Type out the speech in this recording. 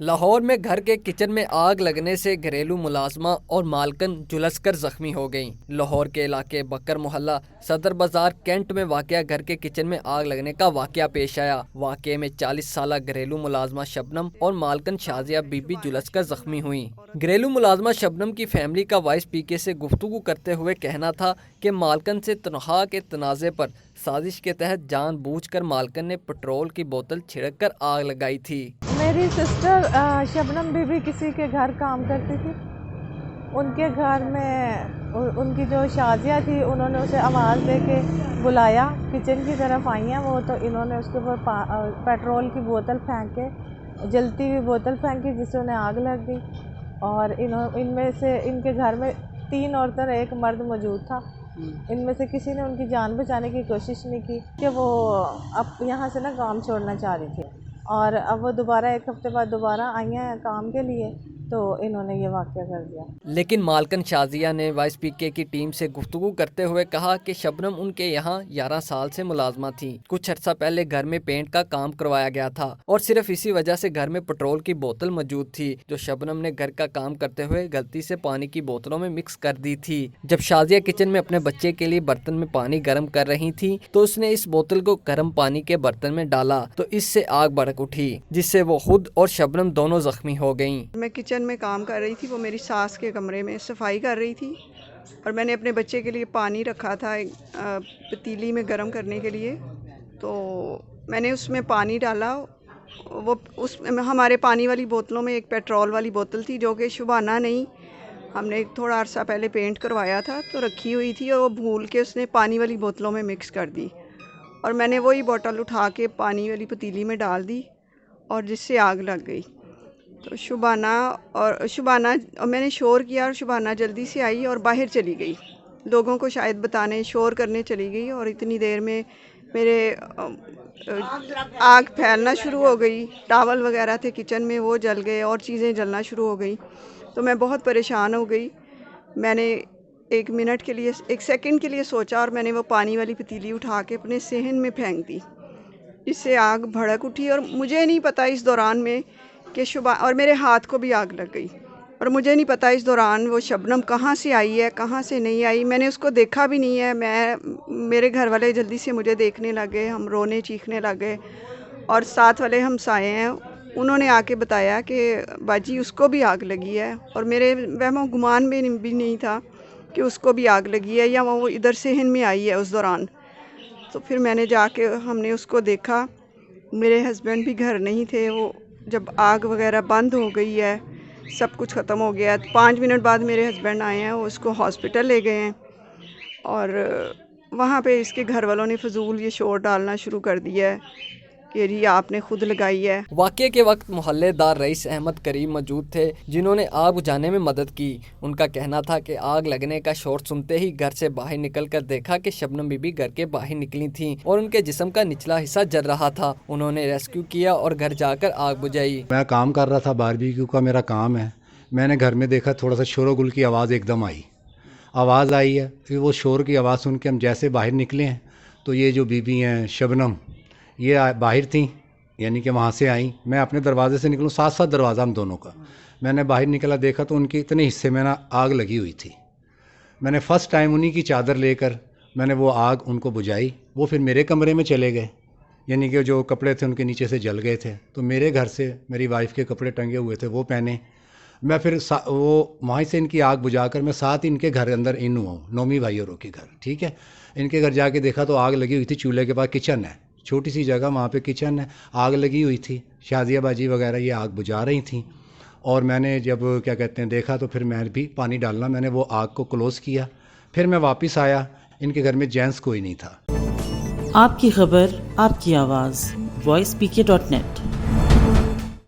लाहौर में घर के किचन में आग लगने से घरेलू मुलाजमा और मालकन झुलसकर जख्मी हो गईं। लाहौर के इलाके बकर मोहल्ला सदर बाजार कैंट में वाक़या घर के किचन में आग लगने का वाक़या पेश आया। वाक़ये में 40 साला घरेलू मुलाजमा शबनम और मालकन शाजिया बीबी झुलसकर जख्मी हुई। घरेलू मुलाजमा शबनम की फैमिली का वॉइस पीके से गुफ्तगू करते हुए कहना था कि मालकन से तनख्वाह के तनाज़े पर साजिश के तहत जानबूझकर मालकन ने पेट्रोल की बोतल छिड़क कर आग लगाई थी। मेरी सिस्टर शबनम बीबी किसी के घर काम करती थी। उनके घर में उनकी जो शाजिया थी, उन्होंने उसे आवाज़ दे के बुलाया। किचन की तरफ आई हैं वो, तो इन्होंने उसके ऊपर पेट्रोल की बोतल फेंक के, जलती हुई बोतल फेंकी, जिससे उन्हें आग लग गई। और इनमें से इनके घर में 3 औरतें, एक मर्द मौजूद था। इनमें से किसी ने उनकी जान बचाने की कोशिश नहीं की कि वो अब यहाँ से ना काम छोड़ना चाह रही थी। और अब वो दोबारा 1 हफ्ते बाद दोबारा आई हैं काम के लिए, तो इन्होंने ये वाक़या कर दिया। लेकिन मालकन शाजिया ने वॉइस पीके की टीम से गुफ्तगू करते हुए कहा कि शबनम उनके यहाँ 11 साल से मुलाजमा थी। कुछ अर्सा पहले घर में पेंट का काम करवाया गया था और सिर्फ इसी वजह से घर में पेट्रोल की बोतल मौजूद थी, जो शबनम ने घर का काम करते हुए गलती से पानी की बोतलों में मिक्स कर दी थी। जब शाजिया किचन में अपने बच्चे के लिए बर्तन में पानी गर्म कर रही थी, तो उसने इस बोतल को गर्म पानी के बर्तन में डाला, तो इससे आग भड़क उठी, जिससे वो खुद और शबनम दोनों जख्मी हो गयी। मैं किचन में काम कर रही थी, वो मेरी सास के कमरे में सफाई कर रही थी और मैंने अपने बच्चे के लिए पानी रखा था एक पतीली में गर्म करने के लिए। तो मैंने उसमें पानी डाला। वो उस हमारे पानी वाली बोतलों में एक पेट्रोल वाली बोतल थी, जो कि शुबाना नहीं, हमने थोड़ा अर्सा पहले पेंट करवाया था तो रखी हुई थी, और वो भूल के उसने पानी वाली बोतलों में मिक्स कर दी। और मैंने वही बोतल उठा के पानी वाली पतीली में डाल दी, और जिससे आग लग गई। तो शुबाना मैंने शोर किया, और शुबाना जल्दी से आई और बाहर चली गई, लोगों को शायद बताने, शोर करने चली गई। और इतनी देर में मेरे आग फैलना शुरू हो गई। टावल वगैरह थे किचन में, वो जल गए और चीज़ें जलना शुरू हो गई। तो मैं बहुत परेशान हो गई। मैंने 1 सेकंड के लिए सोचा, और मैंने वो पानी वाली पतीली उठा के अपने सेहन में फेंक दी, इससे आग भड़क उठी। और मुझे नहीं पता इस दौरान में कि और मेरे हाथ को भी आग लग गई, और मुझे नहीं पता इस दौरान वो शबनम कहाँ से आई है, कहाँ से नहीं आई। मैंने उसको देखा भी नहीं है। मेरे घर वाले जल्दी से मुझे देखने लग गए, हम रोने चीखने लग गए। और साथ वाले हमसाए हैं, उन्होंने आके बताया कि बाजी उसको भी आग लगी है। और मेरे वहमो गुमान में भी नहीं था कि उसको भी आग लगी है, या वो इधर सेहन में आई है उस दौरान। तो फिर मैंने जाके हमने उसको देखा। मेरे हस्बैंड भी घर नहीं थे। वो जब आग वगैरह बंद हो गई है, सब कुछ ख़त्म हो गया, 5 मिनट बाद मेरे हस्बैंड आए हैं, वो उसको हॉस्पिटल ले गए हैं। और वहाँ पे इसके घर वालों ने फजूल ये शोर डालना शुरू कर दिया है कि ये आपने खुद लगाई है। वाक़ये के वक्त मोहल्लेदार रईस अहमद करीम मौजूद थे, जिन्होंने आग बुझाने में मदद की। उनका कहना था कि आग लगने का शोर सुनते ही घर से बाहर निकलकर देखा कि शबनम बीबी घर के बाहर निकली थीं और उनके जिस्म का निचला हिस्सा जल रहा था। उन्होंने रेस्क्यू किया और घर जाकर आग बुझाई। मैं काम कर रहा था, बारबेक्यू का मेरा काम है। मैंने घर में देखा, थोड़ा सा शोर-गुल की आवाज़ एकदम आई। आवाज़ आई है, फिर वो शोर की आवाज़ सुन के हम जैसे बाहर निकले हैं, तो ये जो बीबी हैं शबनम, ये बाहर थी, यानी कि वहाँ से आई। मैं अपने दरवाजे से निकलूँ, साथ साथ दरवाज़ा हम दोनों का। मैंने बाहर निकला, देखा तो उनके इतने हिस्से में ना आग लगी हुई थी। मैंने फ़र्स्ट टाइम उन्हीं की चादर लेकर मैंने वो आग उनको बुझाई। वो फिर मेरे कमरे में चले गए, यानी कि जो कपड़े थे उनके नीचे से जल गए थे। तो मेरे घर से मेरी वाइफ के कपड़े टंगे हुए थे, वो पहने। मैं फिर वो वहाँ से इनकी आग बुझाकर मैं साथ इनके घर अंदर इन हुआ हूँ, नौमी भाई औरों के घर, ठीक है। इनके घर जाके देखा तो आग लगी हुई थी। चूल्हे के पास किचन है, छोटी सी जगह, वहाँ पे किचन है, आग लगी हुई थी। शाजिया बाजी वगैरह ये आग बुझा रही थी। और मैंने जब क्या कहते हैं देखा, तो फिर मैं भी पानी डालना, मैंने वो आग को क्लोज़ किया। फिर मैं वापस आया, इनके घर में जेंट्स कोई नहीं था। आपकी खबर, आपकी आवाज़, voicepk.net।